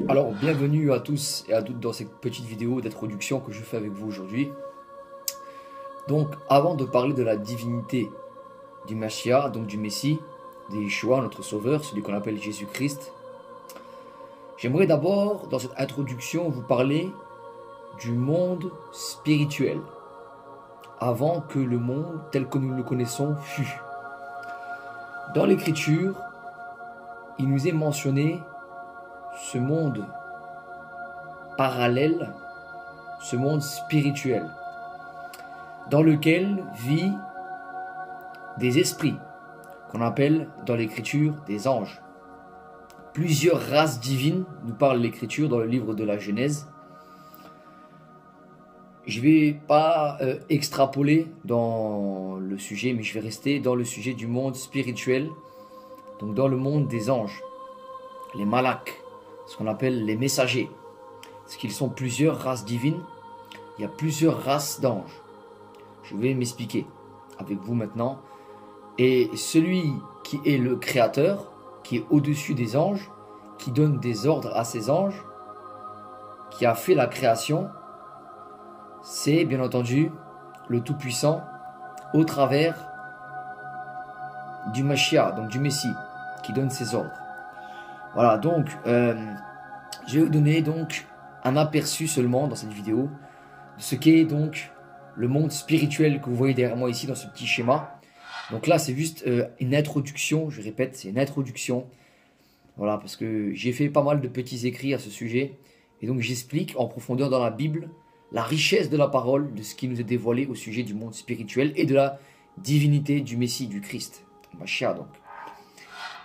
Alors, bienvenue à tous et à toutes dans cette petite vidéo d'introduction que je fais avec vous aujourd'hui. Donc, avant de parler de la divinité du Mashiach, donc du Messie, de Yeshua, notre Sauveur, celui qu'on appelle Jésus-Christ, j'aimerais d'abord, dans cette introduction, vous parler du monde spirituel, avant que le monde tel que nous le connaissons fût. Dans l'Écriture, il nous est mentionné ce monde parallèle, ce monde spirituel, dans lequel vit des esprits, qu'on appelle dans l'Écriture des anges. Plusieurs races divines nous parle l'Écriture dans le livre de la Genèse. Je ne vais pas extrapoler dans le sujet, mais je vais rester dans le sujet du monde spirituel, donc dans le monde des anges, les malaks, ce qu'on appelle les messagers. Parce qu'ils sont plusieurs races divines, il y a plusieurs races d'anges. Je vais m'expliquer avec vous maintenant. Et celui qui est le créateur, qui est au-dessus des anges, qui donne des ordres à ses anges, qui a fait la création, c'est bien entendu le Tout-Puissant au travers du Mashiach, donc du Messie, qui donne ses ordres. Voilà, donc je vais vous donner donc un aperçu seulement dans cette vidéo de ce qu'est donc le monde spirituel que vous voyez derrière moi ici dans ce petit schéma. Donc là, c'est juste une introduction, je répète, c'est une introduction. Voilà, parce que j'ai fait pas mal de petits écrits à ce sujet. Et donc j'explique en profondeur dans la Bible la richesse de la parole, de ce qui nous est dévoilé au sujet du monde spirituel et de la divinité du Messie, du Christ. Mashiach donc.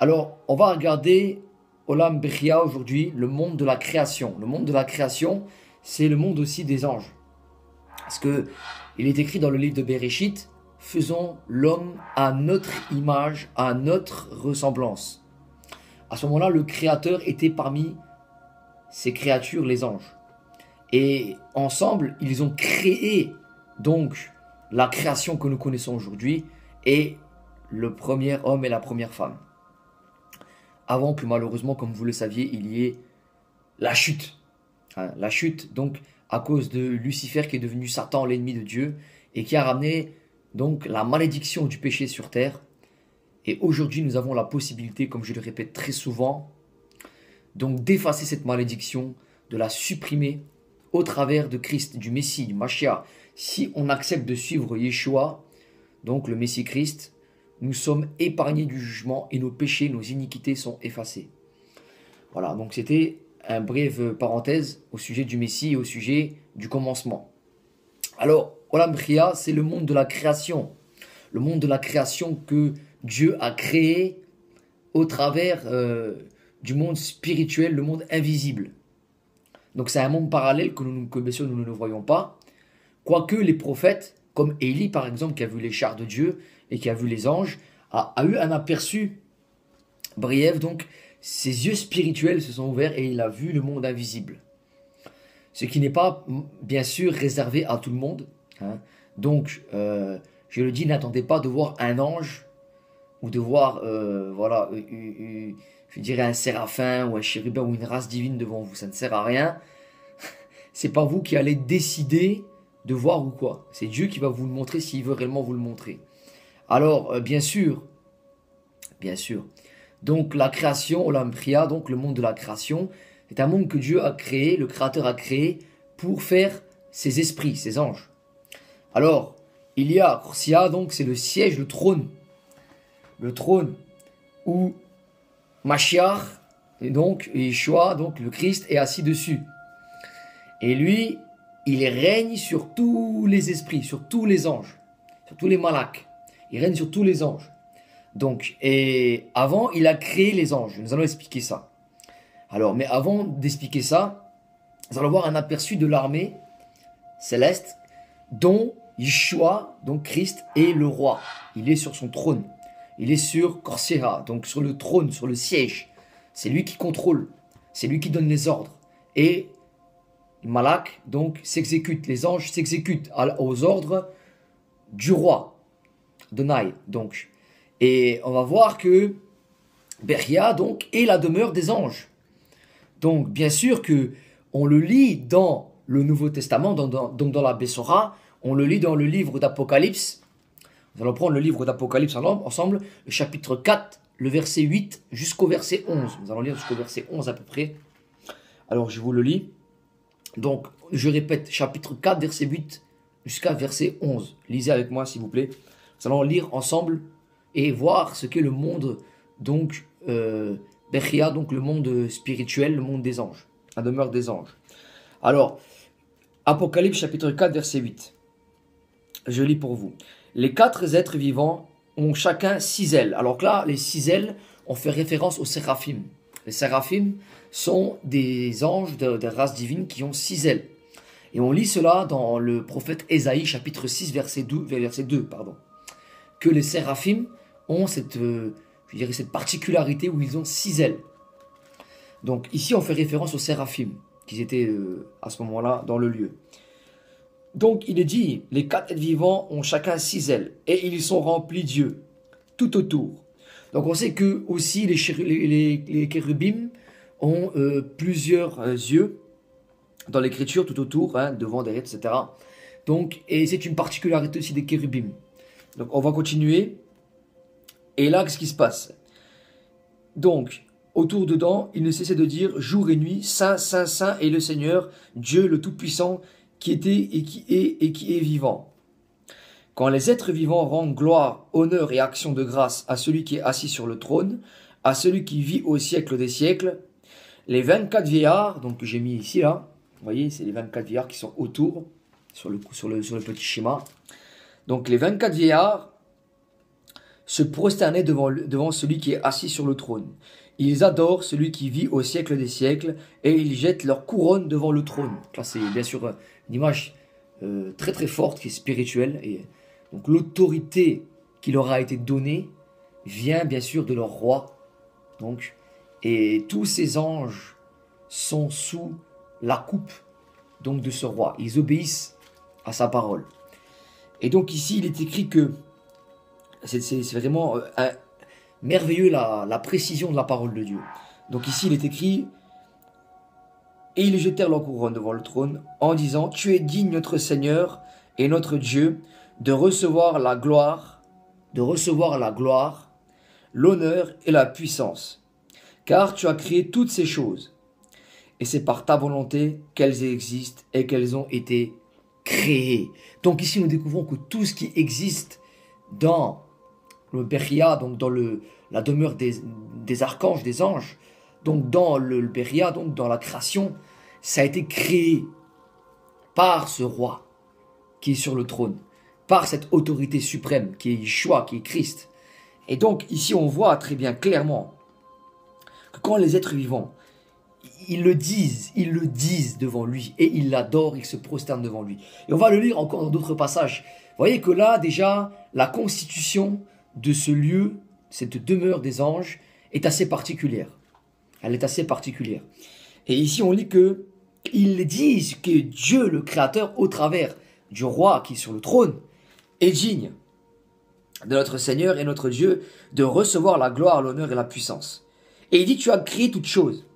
Alors, on va regarder Olam Bechia aujourd'hui, le monde de la création. Le monde de la création, c'est le monde aussi des anges. Parce que il est écrit dans le livre de Bereshit, faisons l'homme à notre image, à notre ressemblance. À ce moment-là, le Créateur était parmi ces créatures, les anges. Et ensemble, ils ont créé donc la création que nous connaissons aujourd'hui et le premier homme et la première femme. Avant que malheureusement, comme vous le saviez, il y ait la chute. La chute, donc, à cause de Lucifer qui est devenu Satan, l'ennemi de Dieu, et qui a ramené donc la malédiction du péché sur terre. Et aujourd'hui, nous avons la possibilité, comme je le répète très souvent, donc d'effacer cette malédiction, de la supprimer au travers de Christ, du Messie, du Mashiach. Si on accepte de suivre Yeshua, donc le Messie Christ, nous sommes épargnés du jugement et nos péchés, nos iniquités sont effacés. Voilà, donc c'était un brève parenthèse au sujet du Messie et au sujet du commencement. Alors, Olam Bechia, c'est le monde de la création. Le monde de la création que Dieu a créé au travers du monde spirituel, le monde invisible. Donc c'est un monde parallèle que bien sûr nous ne voyons pas. Quoique les prophètes, comme Élie par exemple, qui a vu les chars de Dieu et qui a vu les anges, a eu un aperçu brief. Donc ses yeux spirituels se sont ouverts et il a vu le monde invisible. Ce qui n'est pas bien sûr réservé à tout le monde. Donc je le dis, n'attendez pas de voir un ange ou de voir voilà, je dirais un séraphin ou un chérubin ou une race divine devant vous. Ça ne sert à rien. C'est pas vous qui allez décider de voir ou quoi. C'est Dieu qui va vous le montrer s'il veut réellement vous le montrer. Alors, bien sûr, donc la création, Olam Bechia, donc le monde de la création, c'est un monde que Dieu a créé, le Créateur a créé pour faire ses esprits, ses anges. Alors, il y a Kursia, donc c'est le siège, le trône où Mashiach, et donc Yeshua, donc le Christ, est assis dessus. Et lui, il règne sur tous les esprits, sur tous les anges, sur tous les malaks. Il règne sur tous les anges. Donc, et avant, il a créé les anges. Nous allons expliquer ça. Alors, mais avant d'expliquer ça, nous allons voir un aperçu de l'armée céleste dont Yeshua, donc Christ, est le roi. Il est sur son trône. Il est sur Korsera, donc sur le trône, sur le siège. C'est lui qui contrôle. C'est lui qui donne les ordres. Et Malak, donc, s'exécute. Les anges s'exécutent aux ordres du roi, Donai, donc. Et on va voir que Bechia, donc, est la demeure des anges. Donc, bien sûr que on le lit dans le Nouveau Testament, donc dans la Bessora, on le lit dans le livre d'Apocalypse. Nous allons prendre le livre d'Apocalypse ensemble, le chapitre 4, le verset 8 jusqu'au verset 11. Nous allons lire jusqu'au verset 11 à peu près. Alors, je vous le lis. Donc, je répète, chapitre 4, verset 8 jusqu'à verset 11. Lisez avec moi, s'il vous plaît. Nous allons lire ensemble et voir ce qu'est le monde, donc, Bechia, donc le monde spirituel, le monde des anges, la demeure des anges. Alors, Apocalypse chapitre 4, verset 8. Je lis pour vous. Les 4 êtres vivants ont chacun 6 ailes. Alors que là, les 6 ailes, on fait référence aux séraphim. Les séraphim sont des anges de race divine qui ont 6 ailes. Et on lit cela dans le prophète Ésaïe, chapitre 6, verset 2, que les séraphim ont cette particularité où ils ont 6 ailes. Donc ici, on fait référence aux séraphim, qui étaient à ce moment-là dans le lieu. Donc il est dit, les 4 êtres vivants ont chacun 6 ailes, et ils sont remplis d'yeux, tout autour. Donc on sait que aussi les chérubim ont plusieurs yeux dans l'écriture, tout autour, hein, devant, derrière, etc. Donc, et c'est une particularité aussi des chérubim. Donc on va continuer. Et là, qu'est-ce qui se passe? Donc, autour dedans, il ne cessait de dire jour et nuit, Saint, Saint, Saint est le Seigneur, Dieu le Tout-Puissant, qui était et qui est vivant. Quand les êtres vivants rendent gloire, honneur et action de grâce à celui qui est assis sur le trône, à celui qui vit au siècle des siècles, les 24 vieillards, donc que j'ai mis ici là, vous voyez, c'est les 24 vieillards qui sont autour, sur le petit schéma. Donc les 24 vieillards se prosternaient devant celui qui est assis sur le trône. Ils adorent celui qui vit au siècle des siècles et ils jettent leur couronne devant le trône. Là, c'est bien sûr une image très très forte qui est spirituelle. Et donc l'autorité qui leur a été donnée vient bien sûr de leur roi. Donc, et tous ces anges sont sous la coupe donc de ce roi. Ils obéissent à sa parole. Et donc ici, il est écrit que c'est vraiment merveilleux la précision de la parole de Dieu. Donc ici, il est écrit « Et ils jetèrent leur couronne devant le trône en disant « Tu es digne, notre Seigneur et notre Dieu, de recevoir la gloire, l'honneur et la puissance. Car tu as créé toutes ces choses. Et c'est par ta volonté qu'elles existent et qu'elles ont été créées. » Donc ici, nous découvrons que tout ce qui existe dans le Bechia, donc dans la demeure des archanges, des anges, donc dans le Bechia, donc dans la création, ça a été créé par ce roi qui est sur le trône, par cette autorité suprême qui est Yeshua, qui est Christ. Et donc ici, on voit très bien clairement que quand les êtres vivants, ils le disent devant lui et ils l'adorent, ils se prosternent devant lui. Et on va le lire encore dans d'autres passages. Vous voyez que là, déjà, la constitution de ce lieu, cette demeure des anges, est assez particulière. Elle est assez particulière. Et ici, on lit que ils disent que Dieu, le Créateur, au travers du roi qui est sur le trône, est digne de notre Seigneur et notre Dieu de recevoir la gloire, l'honneur et la puissance. Et il dit, tu as créé toutes choses.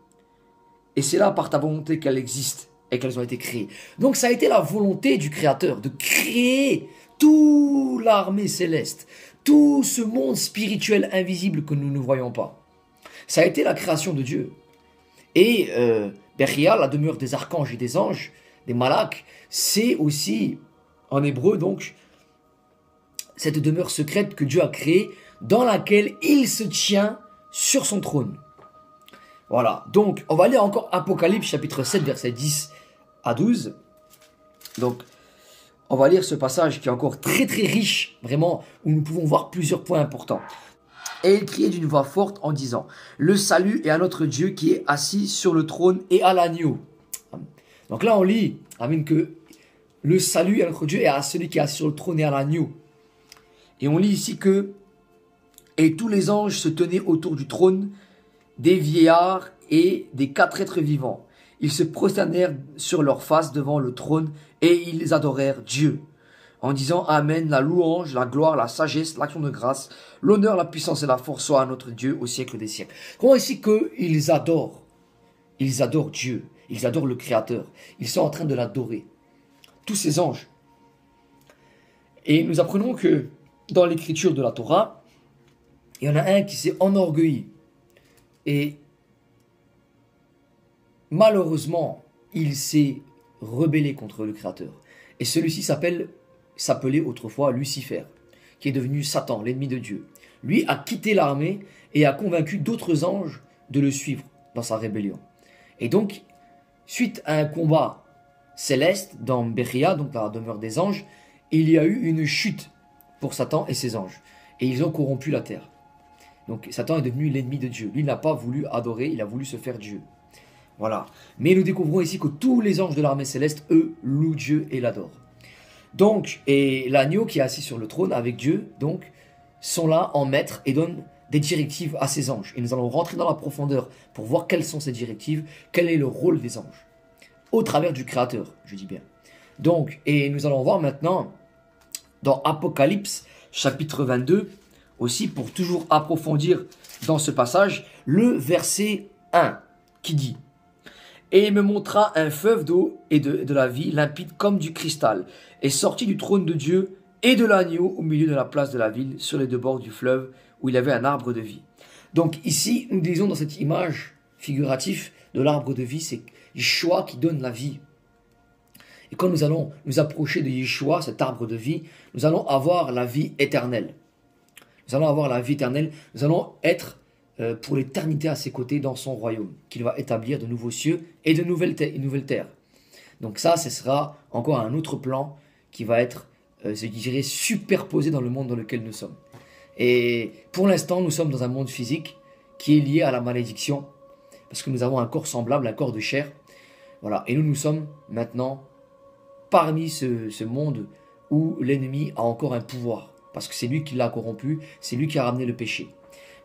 Et c'est là par ta volonté qu'elles existent et qu'elles ont été créées. Donc ça a été la volonté du Créateur de créer toute l'armée céleste, tout ce monde spirituel invisible que nous ne voyons pas. Ça a été la création de Dieu. Et Bechia, la demeure des archanges et des anges, des malaks, c'est aussi, en hébreu donc, cette demeure secrète que Dieu a créée, dans laquelle il se tient sur son trône. Voilà, donc on va lire encore Apocalypse chapitre 7, verset 10 à 12. Donc, on va lire ce passage qui est encore très très riche, vraiment, où nous pouvons voir plusieurs points importants. Et il criait d'une voix forte en disant, le salut est à notre Dieu qui est assis sur le trône et à l'agneau. Donc là on lit, amen, que le salut est à notre Dieu et à celui qui est assis sur le trône et à l'agneau. Et on lit ici que, et tous les anges se tenaient autour du trône, des vieillards et des 4 êtres vivants. Ils se prosternèrent sur leur face devant le trône et ils adorèrent Dieu, en disant Amen, la louange, la gloire, la sagesse, l'action de grâce, l'honneur, la puissance et la force soient à notre Dieu au siècle des siècles. Comment ici qu'ils adorent ils adorent Dieu, ils adorent le Créateur, ils sont en train de l'adorer. Tous ces anges. Et nous apprenons que dans l'écriture de la Torah, il y en a un qui s'est enorgueilli. Et malheureusement, il s'est rebellé contre le Créateur. Et celui-ci s'appelait autrefois Lucifer, qui est devenu Satan, l'ennemi de Dieu. Lui a quitté l'armée et a convaincu d'autres anges de le suivre dans sa rébellion. Et donc, suite à un combat céleste dans Beria, donc la demeure des anges, il y a eu une chute pour Satan et ses anges. Et ils ont corrompu la terre. Donc Satan est devenu l'ennemi de Dieu. Lui n'a pas voulu adorer, il a voulu se faire Dieu. Voilà. Mais nous découvrons ici que tous les anges de l'armée céleste, eux, louent Dieu et l'adorent. Donc, et l'agneau qui est assis sur le trône avec Dieu, donc, sont là en maître et donnent des directives à ces anges. Et nous allons rentrer dans la profondeur pour voir quelles sont ces directives, quel est le rôle des anges. Au travers du Créateur, je dis bien. Donc, et nous allons voir maintenant, dans Apocalypse, chapitre 22, aussi pour toujours approfondir dans ce passage, le verset 1, qui dit: Et il me montra un fleuve d'eau et de la vie, limpide comme du cristal, et sorti du trône de Dieu et de l'agneau au milieu de la place de la ville, sur les deux bords du fleuve, où il y avait un arbre de vie. Donc ici, nous disons dans cette image figurative de l'arbre de vie, c'est Yeshua qui donne la vie. Et quand nous allons nous approcher de Yeshua, cet arbre de vie, nous allons avoir la vie éternelle. Nous allons avoir la vie éternelle, nous allons être pour l'éternité à ses côtés dans son royaume, qu'il va établir de nouveaux cieux et de nouvelles terres. Donc ça, ce sera encore un autre plan qui va être, je dirais, superposé dans le monde dans lequel nous sommes. Et pour l'instant, nous sommes dans un monde physique qui est lié à la malédiction, parce que nous avons un corps semblable, un corps de chair. Voilà. Et nous sommes maintenant parmi ce monde où l'ennemi a encore un pouvoir, parce que c'est lui qui l'a corrompu, c'est lui qui a ramené le péché.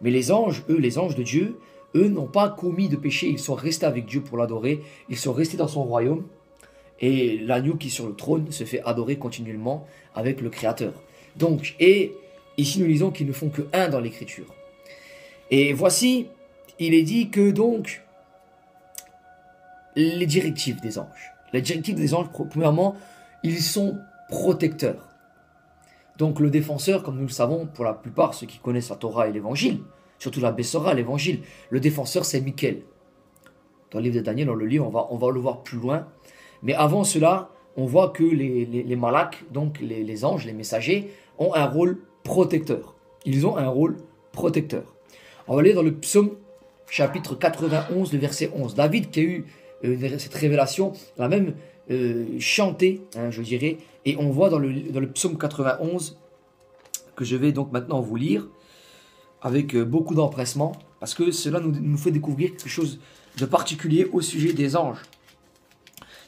Mais les anges, eux, les anges de Dieu, eux n'ont pas commis de péché, ils sont restés avec Dieu pour l'adorer, ils sont restés dans son royaume, et l'agneau qui est sur le trône se fait adorer continuellement avec le Créateur. Donc, et ici nous lisons qu'ils ne font que un dans l'écriture. Et voici, il est dit que donc, les directives des anges. Les directives des anges, premièrement, ils sont protecteurs. Donc le défenseur, comme nous le savons, pour la plupart, ceux qui connaissent la Torah et l'Évangile, surtout la Bessora, l'Évangile, le défenseur c'est Michael. Dans le livre de Daniel, on le lit, on va le voir plus loin. Mais avant cela, on voit que les malaks, donc les anges, les messagers, ont un rôle protecteur. Ils ont un rôle protecteur. On va lire dans le psaume chapitre 91, le verset 11. David qui a eu cette révélation, l'a même chanté, je dirais, et on voit dans le psaume 91, que je vais donc maintenant vous lire, avec beaucoup d'empressement, parce que cela nous fait découvrir quelque chose de particulier au sujet des anges.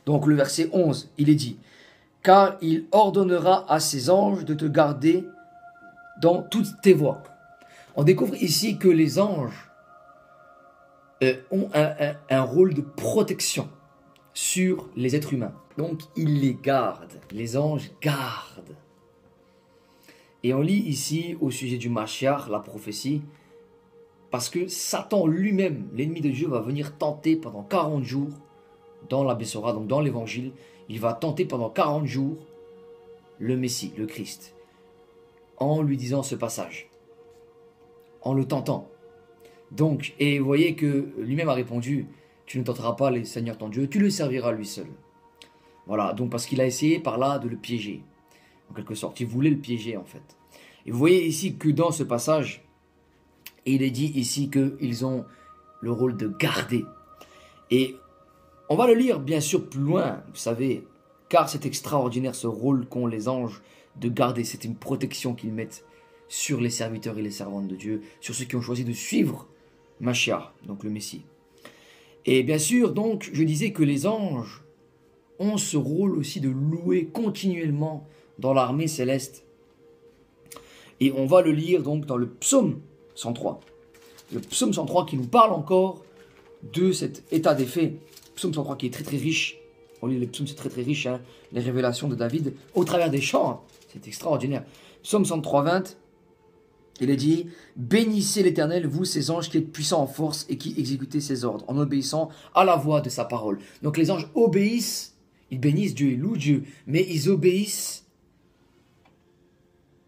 Donc le verset 11, il est dit: Car il ordonnera à ses anges de te garder dans toutes tes voies. On découvre ici que les anges ont un rôle de protection sur les êtres humains. Donc ils les gardent, les anges gardent. Et on lit ici au sujet du Mashiach, la prophétie, parce que Satan lui-même, l'ennemi de Dieu, va venir tenter pendant 40 jours dans la Bessora, donc dans l'évangile, il va tenter pendant 40 jours le Messie, le Christ, en lui disant ce passage, en le tentant. Donc, et vous voyez que lui-même a répondu: tu ne tenteras pas le Seigneur ton Dieu, tu le serviras lui seul. Voilà, donc parce qu'il a essayé par là de le piéger, en quelque sorte, il voulait le piéger en fait. Et vous voyez ici que dans ce passage, il est dit ici qu'ils ont le rôle de garder. Et on va le lire bien sûr plus loin, vous savez, car c'est extraordinaire ce rôle qu'ont les anges de garder. C'est une protection qu'ils mettent sur les serviteurs et les servantes de Dieu, sur ceux qui ont choisi de suivre Mashiach, donc le Messie. Et bien sûr, donc, je disais que les anges ont ce rôle aussi de louer continuellement dans l'armée céleste. Et on va le lire donc dans le psaume 103. Le psaume 103 qui nous parle encore de cet état des faits. Psaume 103 qui est très très riche. On lit les psaumes, c'est très très riche, hein, les révélations de David au travers des chants. Hein, c'est extraordinaire. Psaume 103, 20. Il est dit, bénissez l'Éternel, vous ses anges qui êtes puissants en force et qui exécutez ses ordres, en obéissant à la voix de sa parole. Donc les anges obéissent, ils bénissent Dieu, ils louent Dieu, mais ils obéissent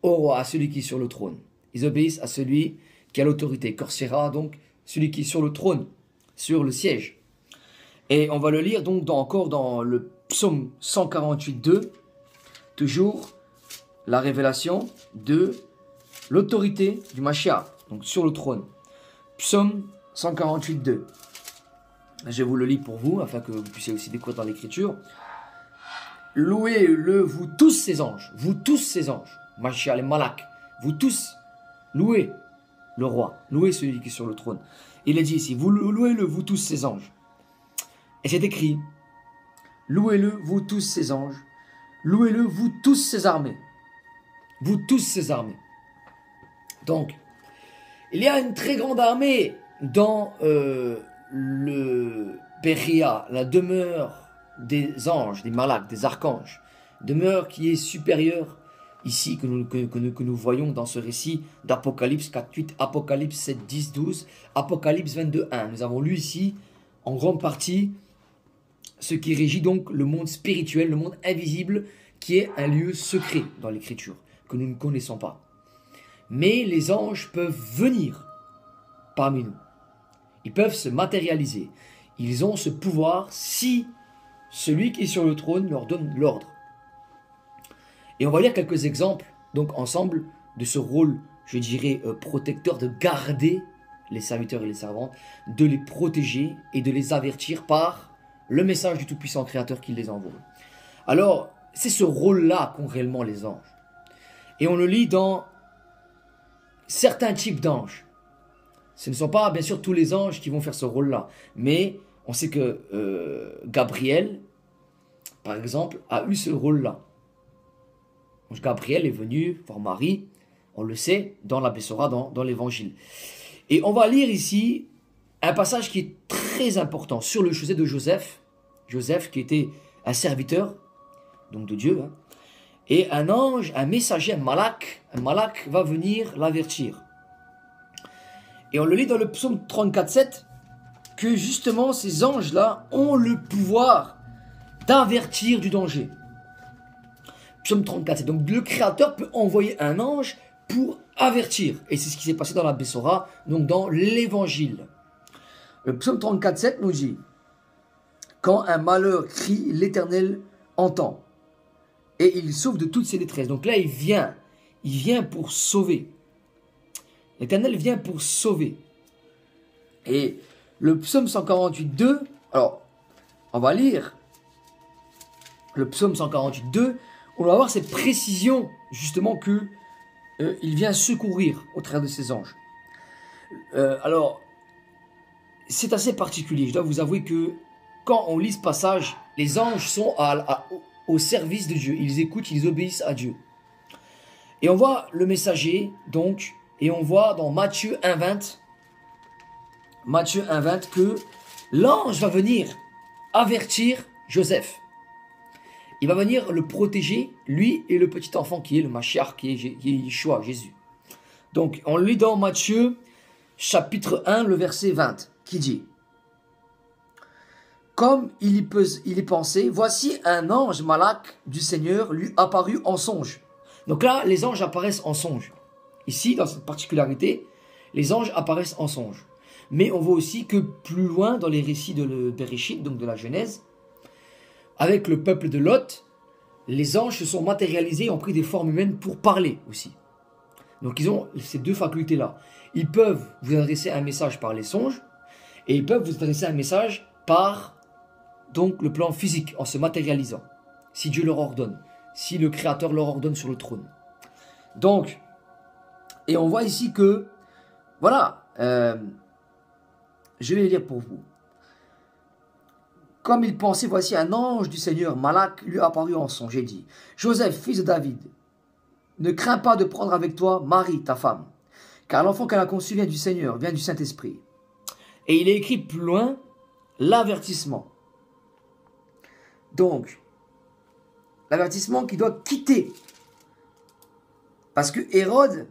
au roi, à celui qui est sur le trône. Ils obéissent à celui qui a l'autorité. Corsera, donc, celui qui est sur le trône, sur le siège. Et on va le lire donc encore dans le psaume 148.2, toujours la révélation de l'autorité du Mashiach, donc sur le trône. Psaume 148.2. Je vous le lis pour vous, afin que vous puissiez aussi découvrir dans l'écriture. Louez-le, vous tous ces anges, Mashiach, les malak, vous tous, louez le roi, louez celui qui est sur le trône. Il est dit ici, vous louez-le, vous tous ces anges. Et c'est écrit, louez-le, vous tous ces anges, louez-le, vous tous ces armées. Vous tous ces armées. Donc, il y a une très grande armée dans le Beria, la demeure des anges, des malaks, des archanges. Demeure qui est supérieure ici, que nous voyons dans ce récit d'Apocalypse 4.8, Apocalypse 7.10, 12, Apocalypse 22.1. Nous avons lu ici, en grande partie, ce qui régit donc le monde spirituel, le monde invisible, qui est un lieu secret dans l'écriture, que nous ne connaissons pas. Mais les anges peuvent venir parmi nous. Ils peuvent se matérialiser. Ils ont ce pouvoir si celui qui est sur le trône leur donne l'ordre. Et on va lire quelques exemples, donc ensemble, de ce rôle, je dirais, protecteur, de garder les serviteurs et les servantes, de les protéger et de les avertir par le message du Tout-Puissant Créateur qui les envoie. Alors, c'est ce rôle-là qu'ont réellement les anges. Et on le lit dans certains types d'anges. Ce ne sont pas, bien sûr, tous les anges qui vont faire ce rôle-là. Mais on sait que Gabriel, par exemple, a eu ce rôle-là. Donc Gabriel est venu voir Marie, on le sait, dans la Bessora, dans l'évangile. Et on va lire ici un passage qui est très important sur le chevet de Joseph. Joseph qui était un serviteur, donc de Dieu. Et un ange, un messager, un malak va venir l'avertir. Et on le lit dans le psaume 34.7, que justement ces anges-là ont le pouvoir d'avertir du danger. Psaume 34.7. Donc le Créateur peut envoyer un ange pour avertir. Et c'est ce qui s'est passé dans la Bessora, donc dans l'évangile. Le psaume 34.7 nous dit, quand un malheur crie, l'Éternel entend. Et il sauve de toutes ses détresses. Donc là, il vient pour sauver. L'Éternel vient pour sauver. Et le psaume 148.2, alors, on va lire le psaume 148.2, on va voir cette précision, justement, que il vient secourir au travers de ses anges. Alors, c'est assez particulier. Je dois vous avouer que quand on lit ce passage, les anges sont au service de Dieu. Ils écoutent, ils obéissent à Dieu. Et on voit le messager, donc, et on voit dans Matthieu 1.20, que l'ange va venir avertir Joseph. Il va venir le protéger, lui et le petit enfant qui est le Mashiach, qui est Yeshua, Jésus. Donc, on lit dans Matthieu, chapitre 1, le verset 20, qui dit, comme il y pensait, voici un ange malak du Seigneur lui apparut en songe. Donc là, les anges apparaissent en songe. Ici, dans cette particularité, les anges apparaissent en songe. Mais on voit aussi que plus loin, dans les récits de Bereshit, donc de la Genèse, avec le peuple de Lot, les anges se sont matérialisés et ont pris des formes humaines pour parler aussi. Donc ils ont ces deux facultés-là. Ils peuvent vous adresser un message par les songes, et ils peuvent vous adresser un message par donc le plan physique, en se matérialisant, si Dieu leur ordonne, si le Créateur leur ordonne sur le trône. Donc, et on voit ici que, voilà, je vais lire pour vous. Comme il pensait, voici un ange du Seigneur, Malak, lui apparut en songe et dit, Joseph, fils de David, ne crains pas de prendre avec toi Marie, ta femme, car l'enfant qu'elle a conçu vient du Seigneur, vient du Saint-Esprit. Et il est écrit plus loin, l'avertissement. Donc, l'avertissement qui doit quitter. Parce que Hérode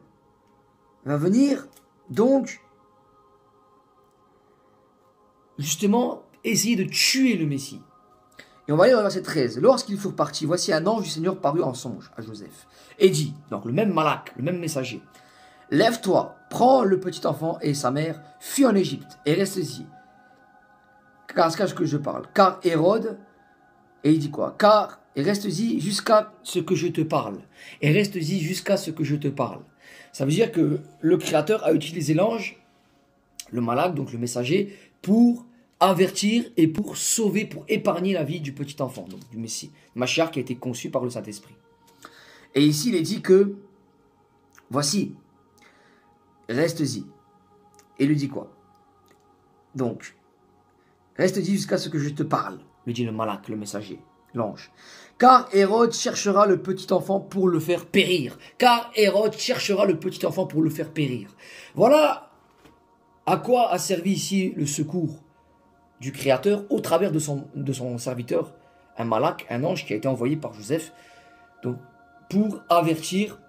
va venir donc justement essayer de tuer le Messie. Et on va lire le verset 13. Lorsqu'ils furent partis, voici un ange du Seigneur parut en songe à Joseph et dit, donc le même malak, le même messager, lève-toi, prends le petit enfant et sa mère, fuis en Égypte et reste-y. Car c'est ce que je parle. Car Hérode, et il dit quoi? Car, et reste-y jusqu'à ce que je te parle. Et reste-y jusqu'à ce que je te parle. Ça veut dire que le Créateur a utilisé l'ange, le malak, donc le messager, pour avertir et pour sauver, pour épargner la vie du petit enfant, donc du Messie, Mashiach qui a été conçu par le Saint-Esprit. Et ici, il est dit que, voici, reste-y. Et il lui dit quoi? Donc, reste-y jusqu'à ce que je te parle, lui dit le malak, le messager, l'ange. Car Hérode cherchera le petit enfant pour le faire périr. Car Hérode cherchera le petit enfant pour le faire périr. Voilà à quoi a servi ici le secours du Créateur au travers de son serviteur, un malak, un ange qui a été envoyé par Joseph, donc, pour avertir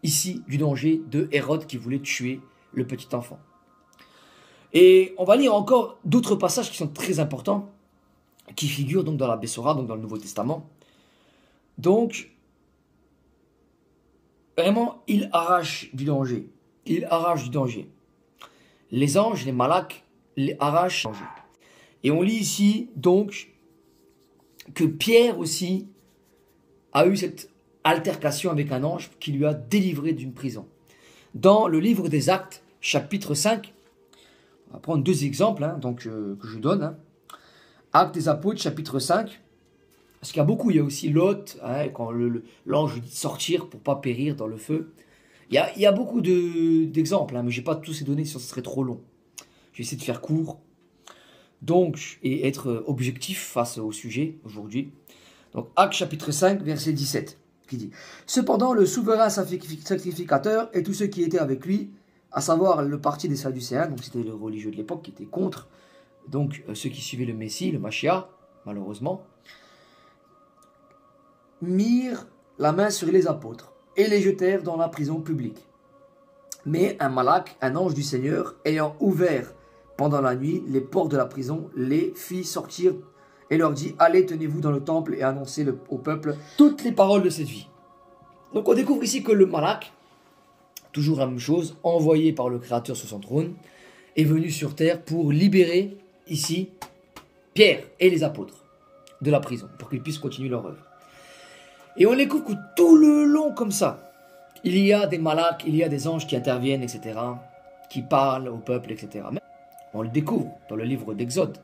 ici du danger de Hérode qui voulait tuer le petit enfant. Et on va lire encore d'autres passages qui sont très importants, qui figurent donc dans la Bessora, donc dans le Nouveau Testament. Donc, vraiment, il arrache du danger. Il arrache du danger. Les anges, les malaks, les arrachent du danger. Et on lit ici, donc, que Pierre aussi a eu cette altercation avec un ange qui lui a délivré d'une prison. Dans le livre des Actes, chapitre 5, on va prendre deux exemples que je donne. Actes des Apôtres, chapitre 5. Parce qu'il y a beaucoup, il y a aussi Lot, quand l'ange dit de sortir pour ne pas périr dans le feu. Il y a beaucoup d'exemples, mais je n'ai pas tous ces données, sinon ce serait trop long. Je vais essayer de faire court. Donc, et être objectif face au sujet aujourd'hui. Donc, Actes chapitre 5, verset 17, qui dit « Cependant, le souverain sacrificateur et tous ceux qui étaient avec lui, à savoir le parti des Sadducéens, donc c'était les religieux de l'époque qui étaient contre, donc ceux qui suivaient le Messie, le Mashiach, malheureusement, mirent la main sur les apôtres et les jetèrent dans la prison publique. Mais un malak, un ange du Seigneur, ayant ouvert pendant la nuit les portes de la prison, les fit sortir et leur dit « Allez, tenez-vous dans le temple et annoncez au peuple toutes les paroles de cette vie. » Donc on découvre ici que le malak, toujours la même chose, envoyé par le Créateur sur son trône, est venu sur terre pour libérer ici Pierre et les apôtres de la prison, pour qu'ils puissent continuer leur œuvre. Et on découvre que tout le long comme ça, il y a des malaks, il y a des anges qui interviennent, etc., qui parlent au peuple, etc. Mais on le découvre dans le livre d'Exode.